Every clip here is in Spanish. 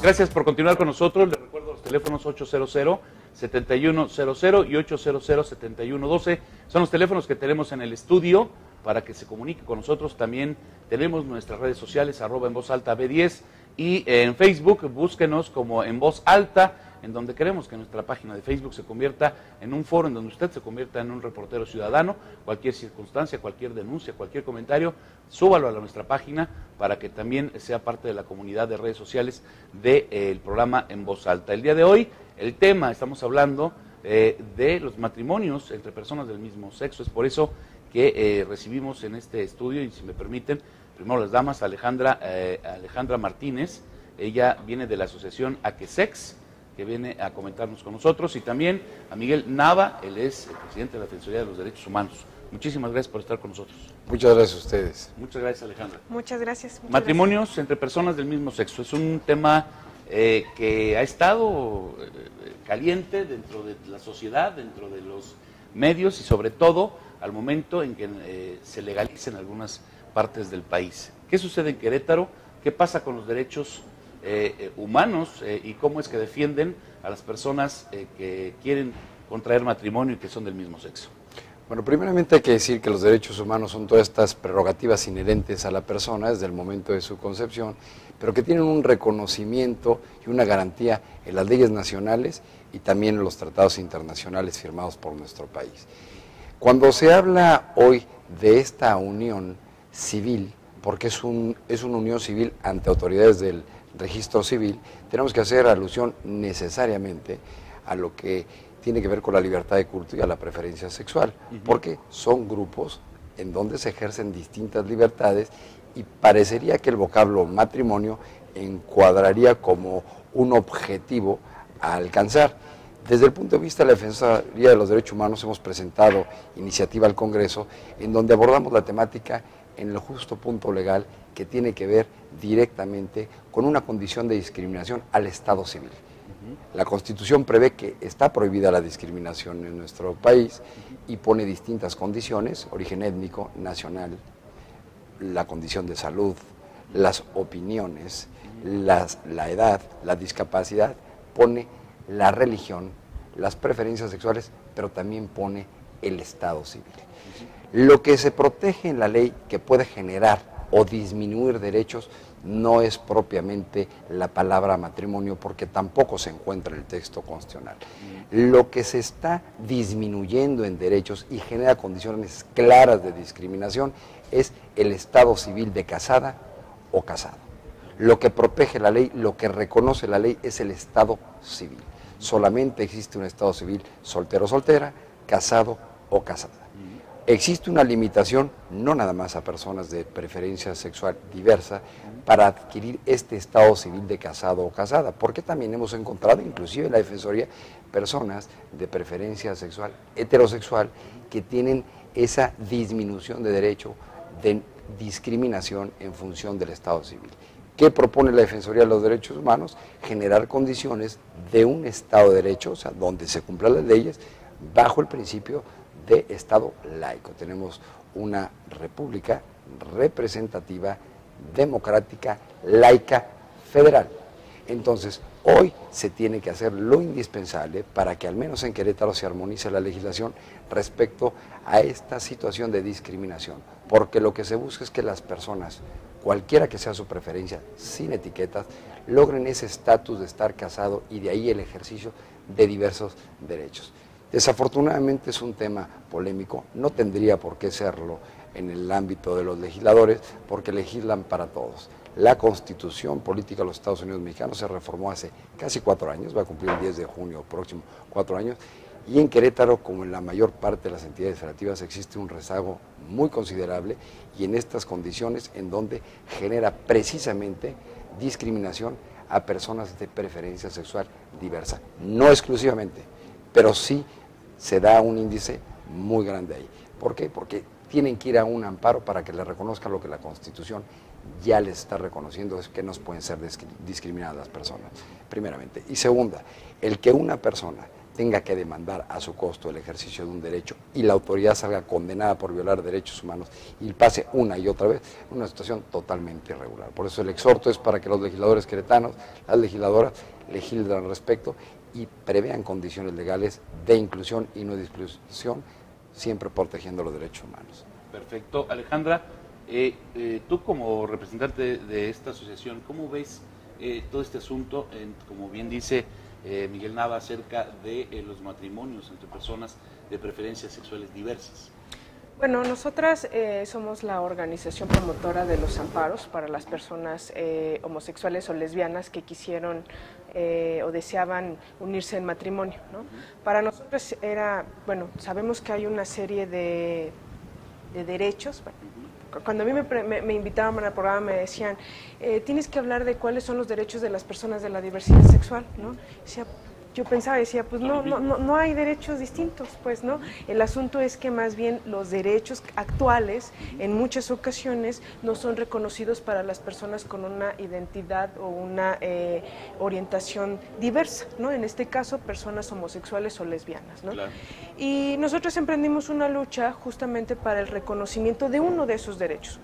gracias por continuar con nosotros. Les recuerdo los teléfonos 800-7100 y 800-7112. Son los teléfonos que tenemos en el estudio para que se comunique con nosotros. También tenemos nuestras redes sociales, @en voz alta B10, y en Facebook búsquenos como En Voz Alta, en donde queremos que nuestra página de Facebook se convierta en un foro en donde usted se convierta en un reportero ciudadano. Cualquier circunstancia, cualquier denuncia, cualquier comentario, súbalo a nuestra página para que también sea parte de la comunidad de redes sociales del programa En Voz Alta. El día de hoy, el tema, estamos hablando de los matrimonios entre personas del mismo sexo. Es por eso que recibimos en este estudio, y si me permiten, primero las damas, Alejandra Martínez. Ella viene de la asociación Aquesex, que viene a comentarnos con nosotros, y también a Miguel Nava, él es el presidente de la Defensoría de los Derechos Humanos. Muchísimas gracias por estar con nosotros. Muchas gracias a ustedes. Muchas gracias, Alejandra. Muchas gracias. Matrimonios entre personas del mismo sexo es un tema que ha estado caliente dentro de la sociedad, dentro de los medios, y sobre todo al momento en que se legaliza en algunas partes del país. ¿Qué sucede en Querétaro? ¿Qué pasa con los derechos humanos y cómo es que defienden a las personas que quieren contraer matrimonio y que son del mismo sexo? Bueno, primeramente hay que decir que los derechos humanos son todas estas prerrogativas inherentes a la persona desde el momento de su concepción, pero que tienen un reconocimiento y una garantía en las leyes nacionales y también en los tratados internacionales firmados por nuestro país. Cuando se habla hoy de esta unión civil, porque es una unión civil ante autoridades del registro civil, tenemos que hacer alusión necesariamente a lo que tiene que ver con la libertad de culto y a la preferencia sexual, porque son grupos en donde se ejercen distintas libertades y parecería que el vocablo matrimonio encuadraría como un objetivo a alcanzar. Desde el punto de vista de la Defensoría de los Derechos Humanos hemos presentado iniciativa al Congreso en donde abordamos la temática en el justo punto legal que tiene que ver directamente con una condición de discriminación al Estado civil. La Constitución prevé que está prohibida la discriminación en nuestro país y pone distintas condiciones: origen étnico, nacional, la condición de salud, las opiniones, la edad, la discapacidad, pone la religión, las preferencias sexuales, pero también pone el Estado civil. Lo que se protege en la ley que puede generar o disminuir derechos no es propiamente la palabra matrimonio, porque tampoco se encuentra en el texto constitucional. Lo que se está disminuyendo en derechos y genera condiciones claras de discriminación es el estado civil de casada o casado. Lo que protege la ley, lo que reconoce la ley es el estado civil. Solamente existe un estado civil soltero o soltera, casado o casada. Existe una limitación, no nada más a personas de preferencia sexual diversa, para adquirir este estado civil de casado o casada, porque también hemos encontrado, inclusive en la Defensoría, personas de preferencia sexual heterosexual que tienen esa disminución de derecho de discriminación en función del estado civil. ¿Qué propone la Defensoría de los Derechos Humanos? Generar condiciones de un Estado de Derecho, o sea, donde se cumplan las leyes, bajo el principio de Estado laico. Tenemos una república representativa, democrática, laica, federal. Entonces, hoy se tiene que hacer lo indispensable para que al menos en Querétaro se armonice la legislación respecto a esta situación de discriminación, porque lo que se busca es que las personas, cualquiera que sea su preferencia, sin etiquetas, logren ese estatus de estar casado y de ahí el ejercicio de diversos derechos. Desafortunadamente es un tema polémico, no tendría por qué serlo en el ámbito de los legisladores, porque legislan para todos. La Constitución Política de los Estados Unidos Mexicanos se reformó hace casi 4 años, va a cumplir el 10 de junio próximo 4 años, y en Querétaro, como en la mayor parte de las entidades federativas, existe un rezago muy considerable, y en estas condiciones en donde genera precisamente discriminación a personas de preferencia sexual diversa, no exclusivamente, pero sí se da un índice muy grande ahí. ¿Por qué? Porque tienen que ir a un amparo para que les reconozcan lo que la Constitución ya les está reconociendo, es que no pueden ser discriminadas las personas, primeramente. Y segunda, el que una persona tenga que demandar a su costo el ejercicio de un derecho y la autoridad salga condenada por violar derechos humanos y pase una y otra vez, una situación totalmente irregular. Por eso el exhorto es para que los legisladores queretanos, las legisladoras, legislen al respecto y prevean condiciones legales de inclusión y no de exclusión, siempre protegiendo los derechos humanos. Perfecto. Alejandra, tú como representante de esta asociación, ¿cómo ves todo este asunto, como bien dice Miguel Nava, acerca de los matrimonios entre personas de preferencias sexuales diversas? Bueno, nosotras somos la organización promotora de los amparos para las personas homosexuales o lesbianas que quisieron o deseaban unirse en matrimonio, ¿no? Para nosotros era, bueno, sabemos que hay una serie de derechos. Cuando a mí me invitaban al programa me decían, tienes que hablar de cuáles son los derechos de las personas de la diversidad sexual, ¿no? Yo pensaba, decía, pues no hay derechos distintos, pues, ¿no? El asunto es que más bien los derechos actuales en muchas ocasiones no son reconocidos para las personas con una identidad o una orientación diversa, ¿no? En este caso, personas homosexuales o lesbianas, ¿no? Claro. Y nosotros emprendimos una lucha justamente para el reconocimiento de uno de esos derechos,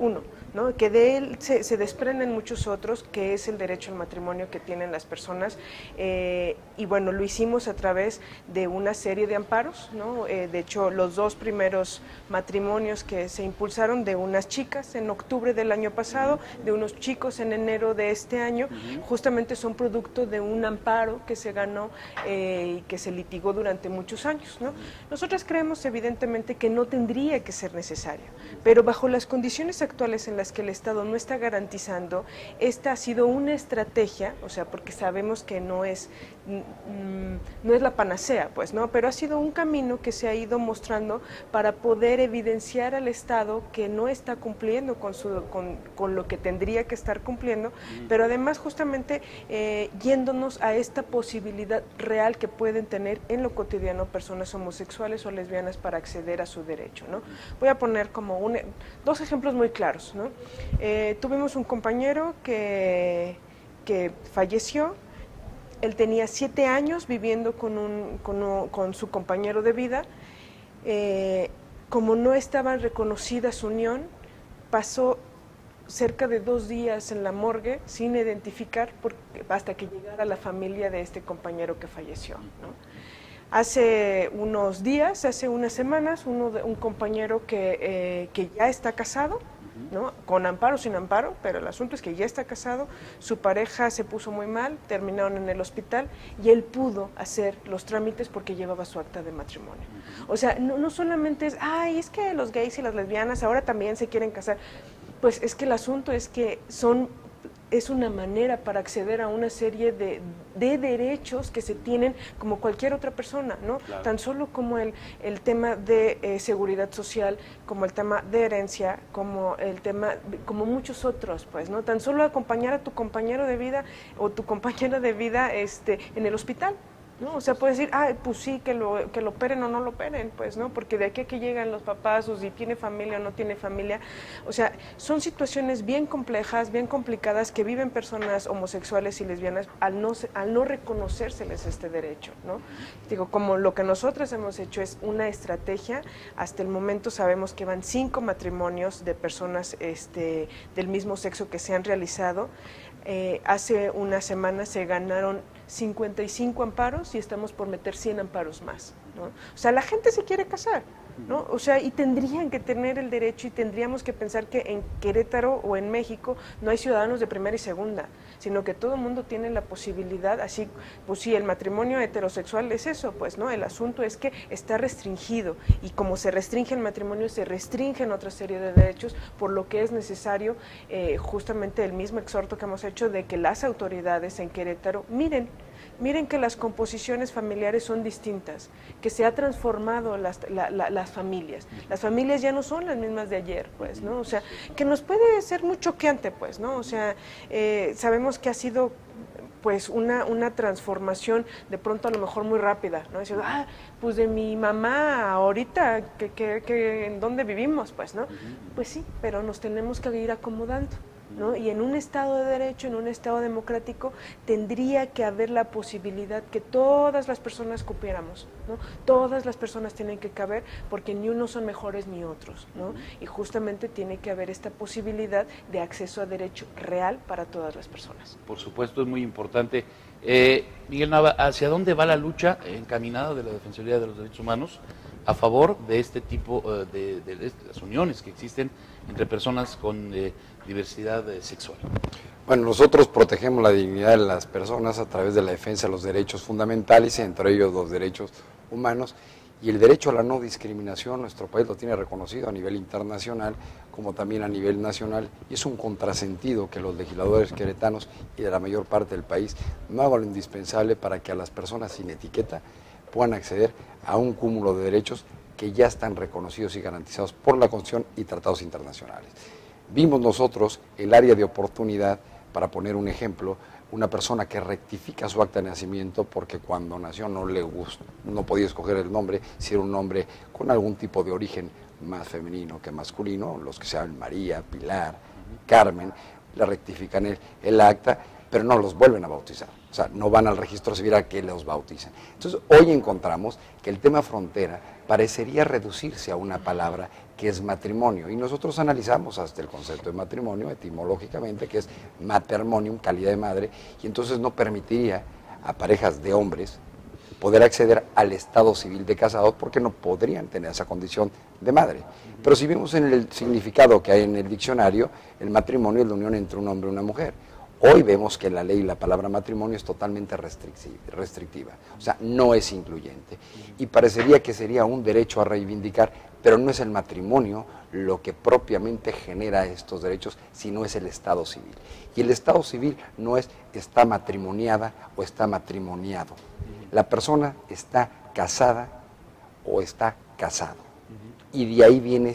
¿no? Que de él se desprenden muchos otros, que es el derecho al matrimonio que tienen las personas, y bueno, lo hicimos a través de una serie de amparos, ¿no? De hecho, los dos primeros matrimonios que se impulsaron, de unas chicas en octubre del año pasado, de unos chicos en enero de este año, justamente son producto de un amparo que se ganó y que se litigó durante muchos años, ¿no? Nosotras creemos evidentemente que no tendría que ser necesario, pero bajo las condiciones actuales en las que el Estado no está garantizando, esta ha sido una estrategia, o sea, porque sabemos que no es la panacea, pues, ¿no? Pero ha sido un camino que se ha ido mostrando para poder evidenciar al Estado que no está cumpliendo con lo que tendría que estar cumpliendo, pero además justamente yéndonos a esta posibilidad real que pueden tener en lo cotidiano personas homosexuales o lesbianas para acceder a su derecho, ¿no? Voy a poner como dos ejemplos muy claros, ¿no? Tuvimos un compañero que falleció. Él tenía 7 años viviendo con su compañero de vida. Como no estaba reconocida su unión, pasó cerca de 2 días en la morgue sin identificar hasta que llegara la familia de este compañero que falleció, ¿no? Hace unos días, hace unas semanas, un compañero que ya está casado, ¿no? Con amparo o sin amparo, pero el asunto es que ya está casado, su pareja se puso muy mal, terminaron en el hospital y él pudo hacer los trámites porque llevaba su acta de matrimonio. O sea, no solamente es, es que los gays y las lesbianas ahora también se quieren casar, pues es que el asunto es que es una manera para acceder a una serie de derechos que se tienen como cualquier otra persona, ¿no? Claro. Tan solo como el tema de seguridad social, como el tema de herencia, como el tema, como muchos otros, pues, ¿no? Tan solo acompañar a tu compañero de vida o tu compañera de vida en el hospital, ¿no? O sea, puedes decir, pues sí, que lo operen o no lo operen, pues, ¿no? Porque de aquí a que llegan los papás, o si tiene familia o no tiene familia, o sea, son situaciones bien complejas, bien complicadas que viven personas homosexuales y lesbianas al no reconocérseles este derecho, ¿no? Digo, como lo que nosotros hemos hecho es una estrategia, hasta el momento sabemos que van 5 matrimonios de personas del mismo sexo que se han realizado. Hace una semana se ganaron 55 amparos y estamos por meter 100 amparos más, ¿no? O sea, la gente se quiere casar, ¿no? O sea, y tendrían que tener el derecho y tendríamos que pensar que en Querétaro o en México no hay ciudadanos de primera y segunda, sino que todo el mundo tiene la posibilidad, así, pues sí, el matrimonio heterosexual es eso, pues, ¿no? El asunto es que está restringido y como se restringe el matrimonio, se restringen otra serie de derechos, por lo que es necesario justamente el mismo exhorto que hemos hecho de que las autoridades en Querétaro miren que las composiciones familiares son distintas, que se ha transformado las familias. Las familias ya no son las mismas de ayer, pues, ¿no? O sea, que nos puede ser muy choqueante, pues, ¿no? O sea, sabemos que ha sido pues una transformación de pronto a lo mejor muy rápida, ¿no? Decir, pues de mi mamá ahorita, que en dónde vivimos, pues, ¿no? Pues sí, pero nos tenemos que ir acomodando. ¿no? Y en un Estado de Derecho, en un Estado democrático, tendría que haber la posibilidad que todas las personas cupiéramos, ¿no? Todas las personas tienen que caber, porque ni unos son mejores ni otros, ¿no? Y justamente tiene que haber esta posibilidad de acceso a derecho real para todas las personas. Por supuesto, es muy importante. Miguel Nava, ¿hacia dónde va la lucha encaminada de la Defensoría de los Derechos Humanos a favor de este tipo de las uniones que existen entre personas con diversidad sexual? Bueno, nosotros protegemos la dignidad de las personas a través de la defensa de los derechos fundamentales, entre ellos los derechos humanos, y el derecho a la no discriminación. Nuestro país lo tiene reconocido a nivel internacional como también a nivel nacional, y es un contrasentido que los legisladores queretanos y de la mayor parte del país no hagan lo indispensable para que a las personas sin etiqueta puedan acceder a un cúmulo de derechos que ya están reconocidos y garantizados por la Constitución y tratados internacionales. Vimos nosotros el área de oportunidad, para poner un ejemplo, una persona que rectifica su acta de nacimiento porque cuando nació no le gustó, no podía escoger el nombre, si era un nombre con algún tipo de origen más femenino que masculino, los que se llaman María, Pilar, Carmen, le rectifican el acta, pero no los vuelven a bautizar. O sea, no van al registro civil a que los bauticen. Entonces, hoy encontramos que el tema frontera parecería reducirse a una palabra que es matrimonio. Y nosotros analizamos hasta el concepto de matrimonio, etimológicamente, que es matrimonium, calidad de madre, y entonces no permitiría a parejas de hombres poder acceder al estado civil de casados porque no podrían tener esa condición de madre. Pero si vemos en el significado que hay en el diccionario, el matrimonio es la unión entre un hombre y una mujer. Hoy vemos que en la ley la palabra matrimonio es totalmente restrictiva, o sea, no es incluyente. Y parecería que sería un derecho a reivindicar, pero no es el matrimonio lo que propiamente genera estos derechos, sino es el estado civil. Y el estado civil no es está matrimoniada o está matrimoniado. La persona está casada o está casado. Y de ahí viene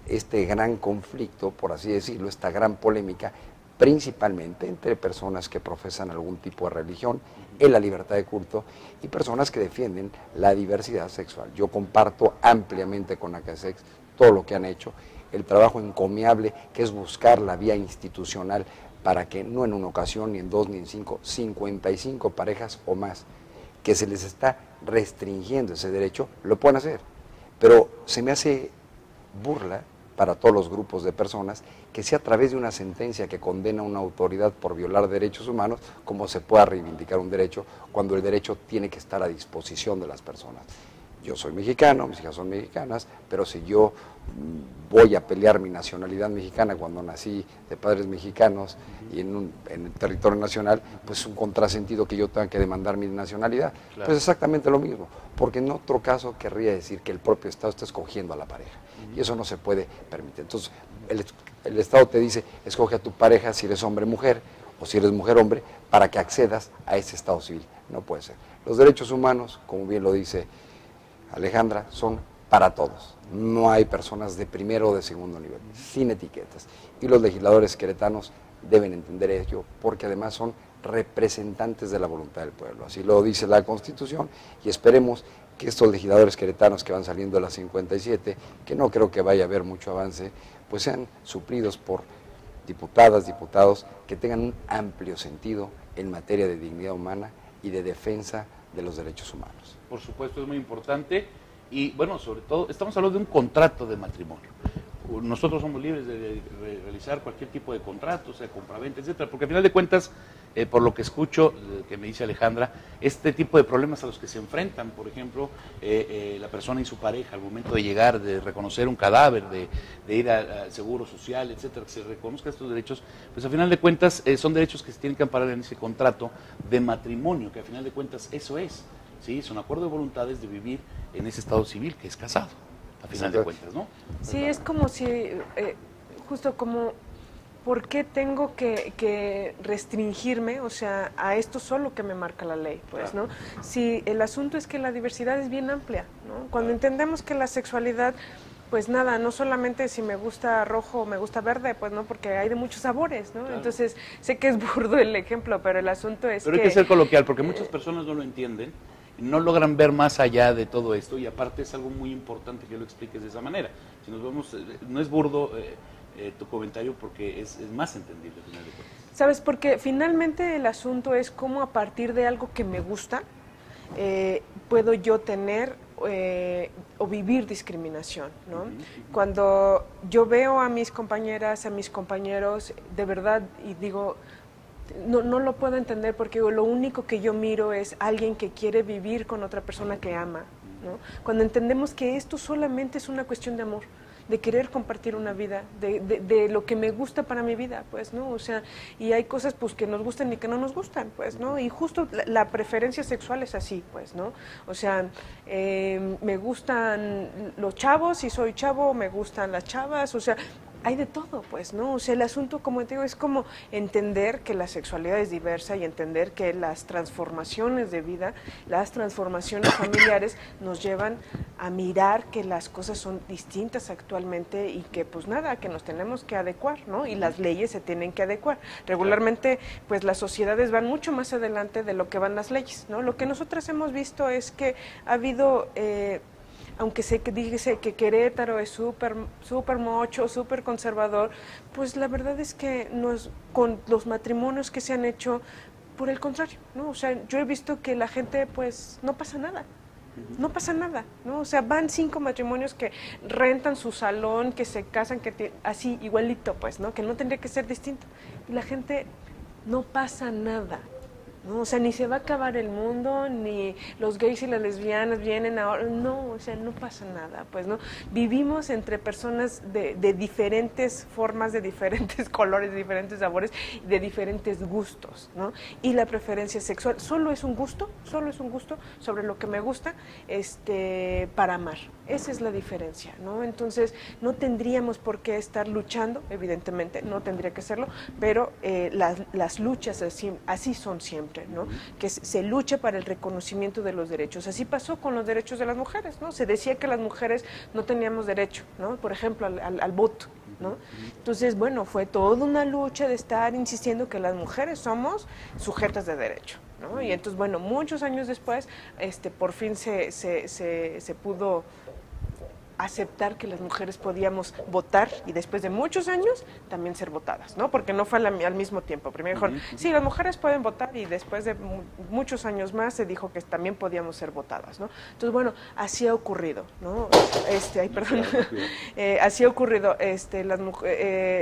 este gran conflicto, por así decirlo, esta gran polémica, principalmente entre personas que profesan algún tipo de religión, en la libertad de culto, y personas que defienden la diversidad sexual. Yo comparto ampliamente con ACASEX todo lo que han hecho, el trabajo encomiable que es buscar la vía institucional para que no en una ocasión, ni en dos, ni en 55 parejas o más, que se les está restringiendo ese derecho, lo puedan hacer. Pero se me hace burla para todos los grupos de personas que sea a través de una sentencia que condena a una autoridad por violar derechos humanos, como se pueda reivindicar un derecho cuando el derecho tiene que estar a disposición de las personas. Yo soy mexicano, mis hijas son mexicanas, pero si yo voy a pelear mi nacionalidad mexicana cuando nací de padres mexicanos y en el territorio nacional, pues es un contrasentido que yo tenga que demandar mi nacionalidad. Claro. Pues exactamente lo mismo, porque en otro caso querría decir que el propio Estado está escogiendo a la pareja, y eso no se puede permitir. Entonces, el Estado te dice, escoge a tu pareja si eres hombre-mujer, o si eres mujer-hombre, para que accedas a ese Estado civil. No puede ser. Los derechos humanos, como bien lo dice Alejandra, son para todos. No hay personas de primero o de segundo nivel, sin etiquetas. Y los legisladores queretanos deben entender ello, porque además son representantes de la voluntad del pueblo. Así lo dice la Constitución, y esperemos que estos legisladores queretanos que van saliendo de las 57, que no creo que vaya a haber mucho avance, pues sean suplidos por diputadas, diputados que tengan un amplio sentido en materia de dignidad humana y de defensa de los derechos humanos. Por supuesto, es muy importante, y bueno, sobre todo, estamos hablando de un contrato de matrimonio. Nosotros somos libres de realizar cualquier tipo de contrato, sea compraventa, etcétera, porque al final de cuentas, por lo que escucho, que me dice Alejandra, este tipo de problemas a los que se enfrentan, por ejemplo, la persona y su pareja al momento de llegar, de reconocer un cadáver, de ir al seguro social, etcétera, que se reconozcan estos derechos, pues al final de cuentas son derechos que se tienen que amparar en ese contrato de matrimonio, que al final de cuentas eso es, ¿sí? Es un acuerdo de voluntades de vivir en ese estado civil que es casado, a final de cuentas, ¿no? Sí, es como si, justo como, ¿por qué tengo que restringirme, o sea, a esto solo que me marca la ley, pues, ¿no? Si el asunto es que la diversidad es bien amplia, ¿no? Cuando entendemos que la sexualidad, pues nada, no solamente si me gusta rojo o me gusta verde, pues no, porque hay de muchos sabores, ¿no? Claro. Entonces, sé que es burdo el ejemplo, pero el asunto es pero hay que ser coloquial, porque muchas personas no lo entienden, no logran ver más allá de todo esto, y aparte es algo muy importante que lo expliques de esa manera. Si nos vemos, no es burdo tu comentario porque es más entendible al final de cuentas. ¿Sabes? Porque finalmente el asunto es cómo a partir de algo que me gusta puedo yo tener o vivir discriminación, ¿no? Cuando yo veo a mis compañeras, a mis compañeros, de verdad, y digo, no lo puedo entender porque lo único que yo miro es alguien que quiere vivir con otra persona que ama, ¿no? Cuando entendemos que esto solamente es una cuestión de amor, de querer compartir una vida, de lo que me gusta para mi vida, pues, ¿no? O sea, y hay cosas, pues, que nos gustan y que no nos gustan, pues, ¿no? Y justo la preferencia sexual es así, pues, ¿no? O sea, me gustan los chavos, si soy chavo, me gustan las chavas, o sea, hay de todo, pues, ¿no? O sea, el asunto, como te digo, es como entender que la sexualidad es diversa y entender que las transformaciones de vida, las transformaciones familiares nos llevan a mirar que las cosas son distintas actualmente y que, pues nada, que nos tenemos que adecuar, ¿no? Y las leyes se tienen que adecuar. Regularmente, pues las sociedades van mucho más adelante de lo que van las leyes, ¿no? Lo que nosotras hemos visto es que ha habido... aunque se dice que Querétaro es súper mocho, súper conservador, pues la verdad es que con los matrimonios que se han hecho, por el contrario, ¿no? O sea, yo he visto que la gente, pues, no pasa nada. No pasa nada, ¿no? O sea, van 5 matrimonios que rentan su salón, que se casan, así, igualito, pues, ¿no? Que no tendría que ser distinto. Y la gente no pasa nada. No, o sea, ni se va a acabar el mundo, ni los gays y las lesbianas vienen ahora, no, o sea, no pasa nada, pues, ¿no? Vivimos entre personas de diferentes formas, de diferentes colores, de diferentes sabores, de diferentes gustos, ¿no? Y la preferencia sexual solo es un gusto sobre lo que me gusta, para amar. Esa es la diferencia, ¿no? Entonces, no tendríamos por qué estar luchando, evidentemente, no tendría que serlo, pero las luchas así son siempre, ¿no? Que se lucha para el reconocimiento de los derechos. Así pasó con los derechos de las mujeres, ¿no? Se decía que las mujeres no teníamos derecho, ¿no? Por ejemplo, al voto, ¿no? Entonces, bueno, fue toda una lucha de estar insistiendo que las mujeres somos sujetas de derecho, ¿no? Y entonces, bueno, muchos años después, por fin se pudo aceptar que las mujeres podíamos votar y después de muchos años también ser votadas, ¿no? Porque no fue al mismo tiempo. Primero dijeron, sí, las mujeres pueden votar y después de muchos años más se dijo que también podíamos ser votadas, ¿no? Entonces, bueno, así ha ocurrido, ¿no? Así ha ocurrido,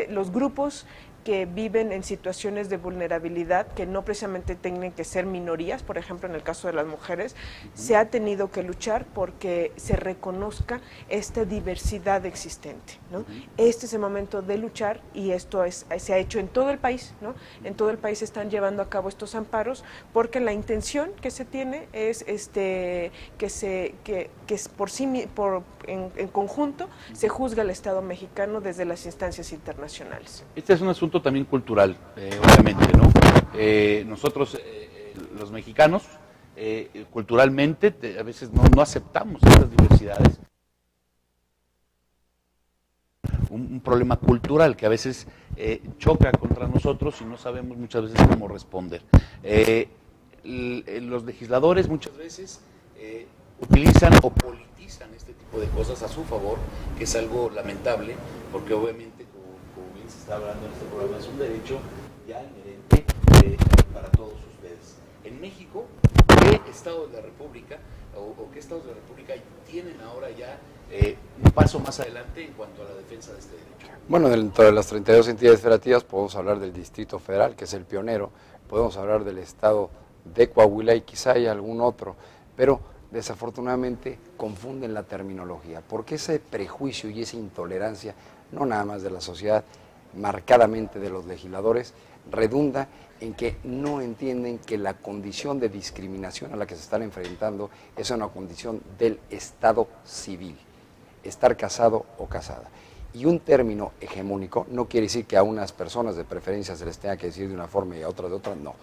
los grupos que viven en situaciones de vulnerabilidad, que no precisamente tienen que ser minorías, por ejemplo, en el caso de las mujeres, se ha tenido que luchar porque se reconozca esta diversidad existente, ¿no? Este es el momento de luchar y esto se ha hecho en todo el país, ¿no? En todo el país se están llevando a cabo estos amparos porque la intención que se tiene es en conjunto se juzga al Estado mexicano desde las instancias internacionales. Este es un asunto también cultural, obviamente, ¿no? Nosotros, los mexicanos, culturalmente, a veces no aceptamos estas diversidades. Un problema cultural que a veces choca contra nosotros y no sabemos muchas veces cómo responder. Los legisladores muchas veces utilizan o politizan este tipo de cosas a su favor, que es algo lamentable, porque obviamente, como bien se está hablando en este programa, es un derecho ya inherente para todos ustedes. En México, ¿qué estados de la República o qué estados de la República tienen ahora ya un paso más adelante en cuanto a la defensa de este derecho? Bueno, dentro de las 32 entidades federativas podemos hablar del Distrito Federal, que es el pionero, podemos hablar del estado de Coahuila y quizá hay algún otro, pero desafortunadamente confunden la terminología, porque ese prejuicio y esa intolerancia, no nada más de la sociedad, marcadamente de los legisladores, redunda en que no entienden que la condición de discriminación a la que se están enfrentando es una condición del estado civil, estar casado o casada. Y un término hegemónico no quiere decir que a unas personas de preferencia se les tenga que decir de una forma y a otras de otra, no.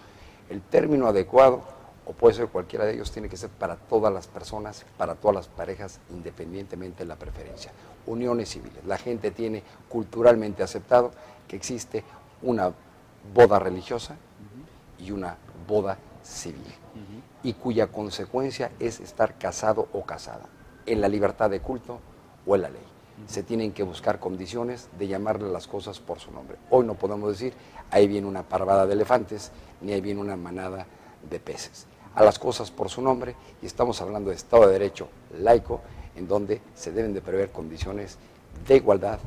El término adecuado, o puede ser cualquiera de ellos, tiene que ser para todas las personas, para todas las parejas, independientemente de la preferencia. Uniones civiles. La gente tiene culturalmente aceptado que existe una boda religiosa y una boda civil, y cuya consecuencia es estar casado o casada, en la libertad de culto o en la ley. se tienen que buscar condiciones de llamarle las cosas por su nombre. Hoy no podemos decir, ahí viene una parvada de elefantes, ni ahí viene una manada de peces. A las cosas por su nombre, y estamos hablando de Estado de Derecho laico, en donde se deben de prever condiciones de igualdad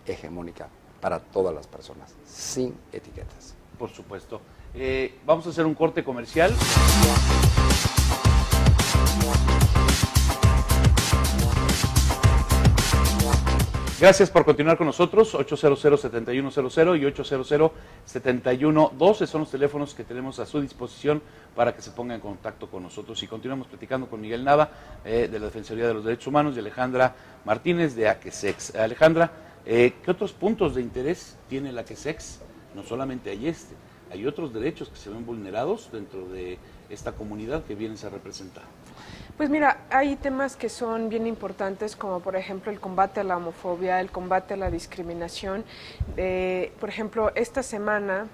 hegemónica para todas las personas, sin etiquetas. Por supuesto. Vamos a hacer un corte comercial. Gracias por continuar con nosotros, 800-7100 y 800-7112 son los teléfonos que tenemos a su disposición para que se pongan en contacto con nosotros. Y continuamos platicando con Miguel Nava, de la Defensoría de los Derechos Humanos, y Alejandra Martínez, de AQSEX. Alejandra, ¿qué otros puntos de interés tiene la AQSEX? No solamente hay hay otros derechos que se ven vulnerados dentro de esta comunidad que vienes a representar. Pues mira, hay temas que son bien importantes, como por ejemplo el combate a la homofobia, el combate a la discriminación. Por ejemplo, esta semana,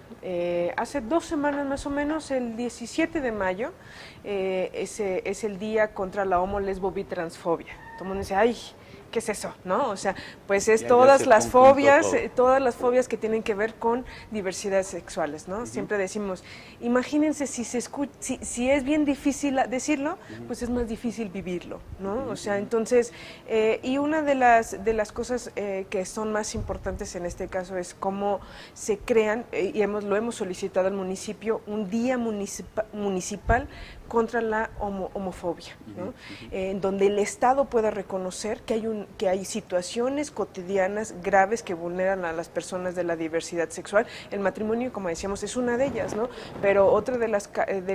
hace 2 semanas más o menos, el 17 de mayo, es el día contra la homo, lesbo, bi, transfobia. Todo el mundo dice, ay, ¿qué es eso? ¿No? O sea, pues es todas las fobias que tienen que ver con diversidades sexuales, ¿no? Siempre decimos, imagínense si es bien difícil decirlo, pues es más difícil vivirlo, ¿no? O sea, entonces, y una de las cosas que son más importantes en este caso es cómo se crean, y lo hemos solicitado al municipio, un día municipal contra la homofobia, ¿no? En donde el Estado pueda reconocer que hay situaciones cotidianas graves que vulneran a las personas de la diversidad sexual. El matrimonio, como decíamos, es una de ellas, ¿no? Pero otra de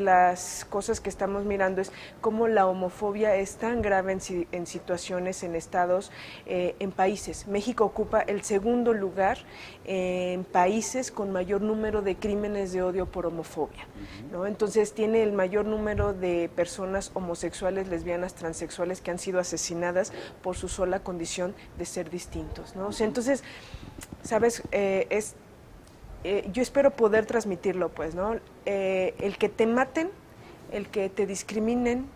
las cosas que estamos mirando es cómo la homofobia es tan grave en situaciones, en estados, en países. México ocupa el segundo lugar en países con mayor número de crímenes de odio por homofobia, ¿no? Entonces tiene el mayor número de personas homosexuales, lesbianas, transexuales que han sido asesinadas por su sola condición de ser distintos, ¿no? O sea, entonces, sabes, yo espero poder transmitirlo, pues, ¿no? El que te maten, el que te discriminen,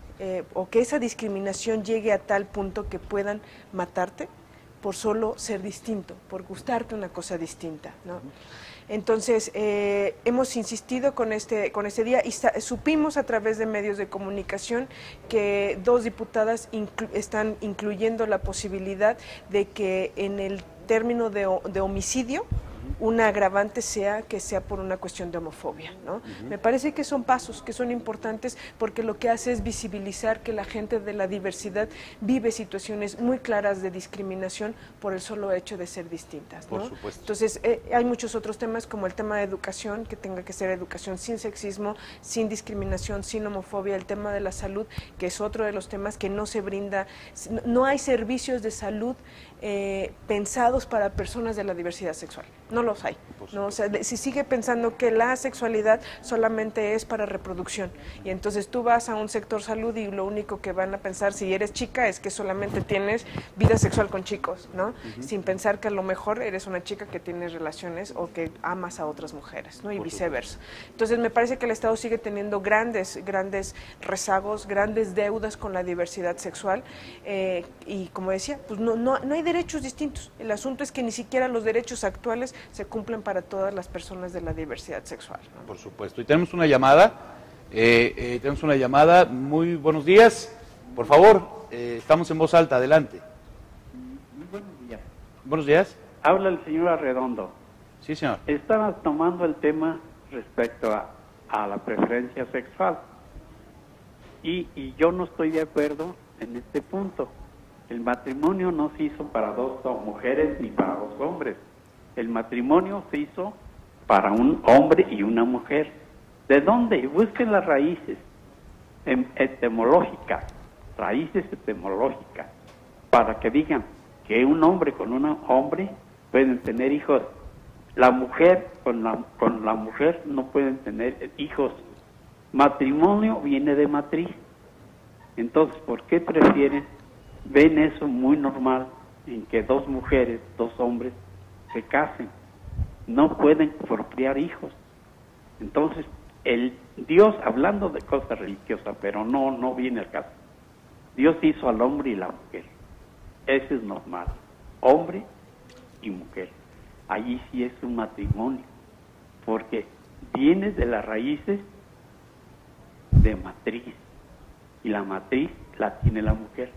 o que esa discriminación llegue a tal punto que puedan matarte por solo ser distinto, por gustarte una cosa distinta, ¿no? Entonces, hemos insistido con este día y supimos a través de medios de comunicación que 2 diputadas están incluyendo la posibilidad de que en el término de homicidio, una agravante sea por una cuestión de homofobia, ¿no? Me parece que son pasos que son importantes porque lo que hace es visibilizar que la gente de la diversidad vive situaciones muy claras de discriminación por el solo hecho de ser distintas, ¿no? Por supuesto. Entonces, hay muchos otros temas como el tema de educación, que tenga que ser educación sin sexismo, sin discriminación, sin homofobia, el tema de la salud, que es otro de los temas que no se brinda, no hay servicios de salud pensados para personas de la diversidad sexual, no los hay, ¿no? O sea, si sigue pensando que la sexualidad solamente es para reproducción, y entonces tú vas a un sector salud y lo único que van a pensar si eres chica es que solamente tienes vida sexual con chicos, ¿no? Sin pensar que a lo mejor eres una chica que tienes relaciones o que amas a otras mujeres, ¿no? Y viceversa. Entonces me parece que el Estado sigue teniendo grandes rezagos, grandes deudas con la diversidad sexual, y como decía, pues no hay derechos distintos. El asunto es que ni siquiera los derechos actuales se cumplen para todas las personas de la diversidad sexual, ¿no? Por supuesto. Y tenemos una llamada. Muy buenos días. Por favor, estamos en voz alta. Adelante. Muy buenos días. Buenos días. Habla el señor Arredondo. Sí, señor. Estaba tomando el tema respecto a la preferencia sexual. Y yo no estoy de acuerdo en este punto. El matrimonio no se hizo para 2 mujeres ni para 2 hombres. El matrimonio se hizo para un hombre y una mujer. ¿De dónde? Busquen las raíces etimológicas, para que digan que un hombre con un hombre pueden tener hijos. La mujer con la mujer no pueden tener hijos. Matrimonio viene de matriz. Entonces, ¿por qué ven eso muy normal en que 2 mujeres, 2 hombres se casen? No pueden procrear hijos. Entonces, el Dios, hablando de cosas religiosas, pero no viene al caso, Dios hizo al hombre y la mujer. Eso es normal. hombre y mujer. Allí sí es un matrimonio, porque viene de las raíces de matriz, y la matriz la tiene la mujer.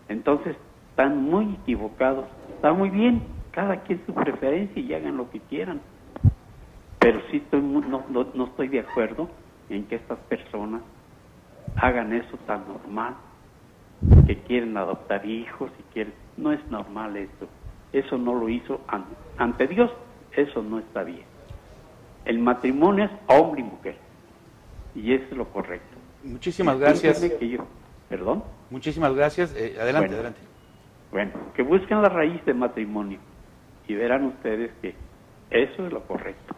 Entonces, están muy equivocados. Está muy bien, cada quien su preferencia y hagan lo que quieran. Pero sí no estoy de acuerdo en que estas personas hagan eso tan normal, que quieren adoptar hijos y quieren. No es normal eso. Eso no lo hizo ante Dios. Eso no está bien. El matrimonio es hombre y mujer. Y eso es lo correcto. Muchísimas gracias. ¿Perdón? Muchísimas gracias. Adelante, adelante. Bueno, que busquen la raíz del matrimonio y verán ustedes que eso es lo correcto.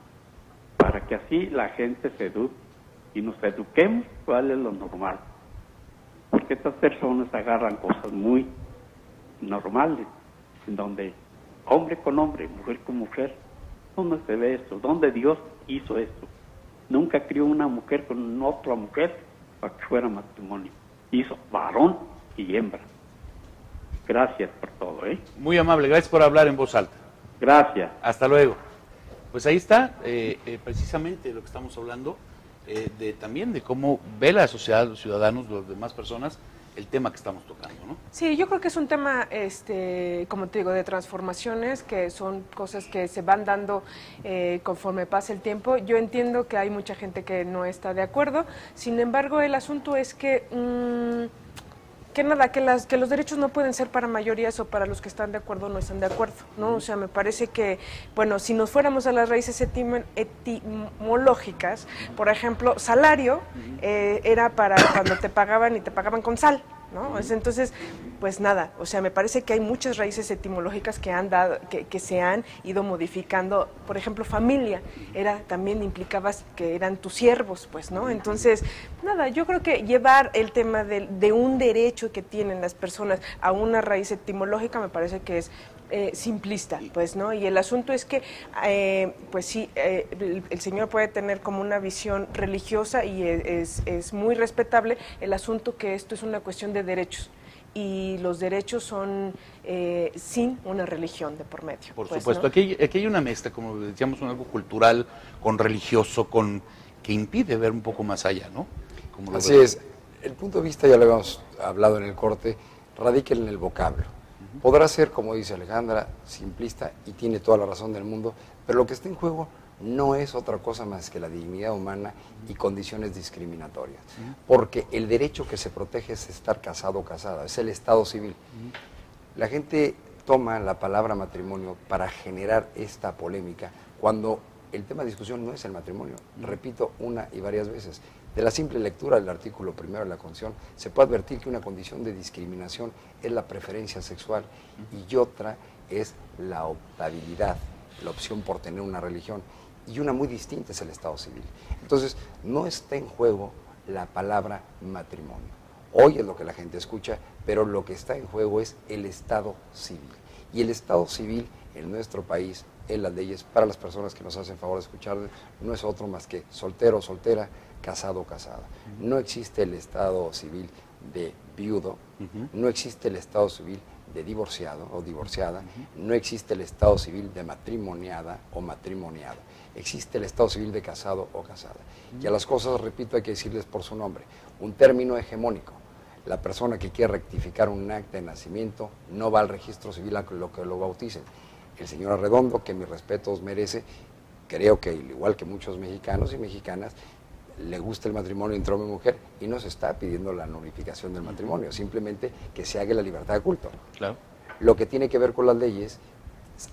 Para que así la gente se eduque y nos eduquemos cuál es lo normal. Porque estas personas agarran cosas muy normales, en donde hombre con hombre, mujer con mujer, ¿dónde se ve esto? ¿Dónde Dios hizo esto? Nunca crió una mujer con otra mujer para que fuera matrimonio. Hizo varón y hembra. Gracias por todo, ¿eh? Muy amable, gracias por hablar en voz alta. Gracias. Hasta luego. Pues ahí está, precisamente lo que estamos hablando, también de cómo ve la sociedad, los ciudadanos, las demás personas, el tema que estamos tocando, ¿no? Sí, yo creo que es un tema, como te digo, de transformaciones, que son cosas que se van dando conforme pasa el tiempo. Yo entiendo que hay mucha gente que no está de acuerdo, sin embargo, el asunto es que que los derechos no pueden ser para mayorías o para los que están de acuerdo o no están de acuerdo, ¿no? O sea, me parece que, bueno, si nos fuéramos a las raíces etimológicas, por ejemplo, salario era para cuando te pagaban y te pagaban con sal, ¿no? Entonces, pues nada, o sea, me parece que hay muchas raíces etimológicas que han dado, que se han ido modificando. Por ejemplo, familia también implicaba que eran tus siervos, pues, ¿no? Entonces, nada, yo creo que llevar el tema de un derecho que tienen las personas a una raíz etimológica me parece que es simplista, pues, ¿no? Y el asunto es que, pues sí, el señor puede tener como una visión religiosa y es muy respetable. El asunto que esto es una cuestión de derechos y los derechos son sin una religión de por medio. Por pues, supuesto, ¿no? aquí hay una mezcla, como decíamos, algo cultural con religioso, que impide ver un poco más allá, ¿no? Así es. El punto de vista, ya lo habíamos hablado en el corte, radica en el vocablo. Podrá ser, como dice Alejandra, simplista y tiene toda la razón del mundo, pero lo que está en juego no es otra cosa más que la dignidad humana y condiciones discriminatorias. Porque el derecho que se protege es estar casado o casada, es el estado civil. La gente toma la palabra matrimonio para generar esta polémica cuando el tema de discusión no es el matrimonio. Repito una y varias veces. De la simple lectura del artículo 1 de la Constitución se puede advertir que una condición de discriminación es la preferencia sexual y otra es la optabilidad, la opción por tener una religión, y una muy distinta es el estado civil. Entonces, no está en juego la palabra matrimonio. Hoy es lo que la gente escucha, pero lo que está en juego es el estado civil. Y el estado civil en nuestro país, en las leyes, para las personas que nos hacen favor de escuchar, no es otro más que soltero o soltera, casado o casada. No existe el estado civil de viudo, no existe el estado civil de divorciado o divorciada, no existe el estado civil de matrimoniada o matrimoniado. Existe el estado civil de casado o casada. Y a las cosas, repito, hay que decirles por su nombre. Un término hegemónico. La persona que quiere rectificar un acta de nacimiento no va al registro civil a lo que lo bauticen. El señor Arredondo, que mis respetos merece, creo que igual que muchos mexicanos y mexicanas, le gusta el matrimonio entre hombre y mujer y no se está pidiendo la nulificación del matrimonio, simplemente que se haga la libertad de culto. Claro. Lo que tiene que ver con las leyes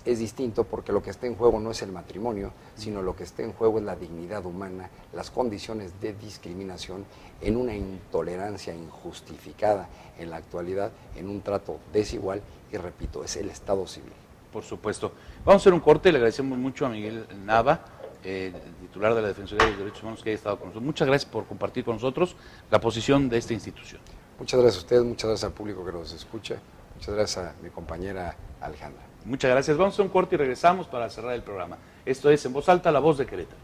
es distinto porque lo que está en juego no es el matrimonio, sino lo que está en juego es la dignidad humana, las condiciones de discriminación en una intolerancia injustificada en la actualidad, en un trato desigual y, repito, es el estado civil. Por supuesto. Vamos a hacer un corte, le agradecemos mucho a Miguel Nava, titular de la Defensoría de los Derechos Humanos, que haya estado con nosotros. Muchas gracias por compartir con nosotros la posición de esta institución. Muchas gracias a ustedes, muchas gracias al público que nos escucha, muchas gracias a mi compañera Alejandra. Muchas gracias. Vamos a hacer un corte y regresamos para cerrar el programa. Esto es En Voz Alta, la voz de Querétaro.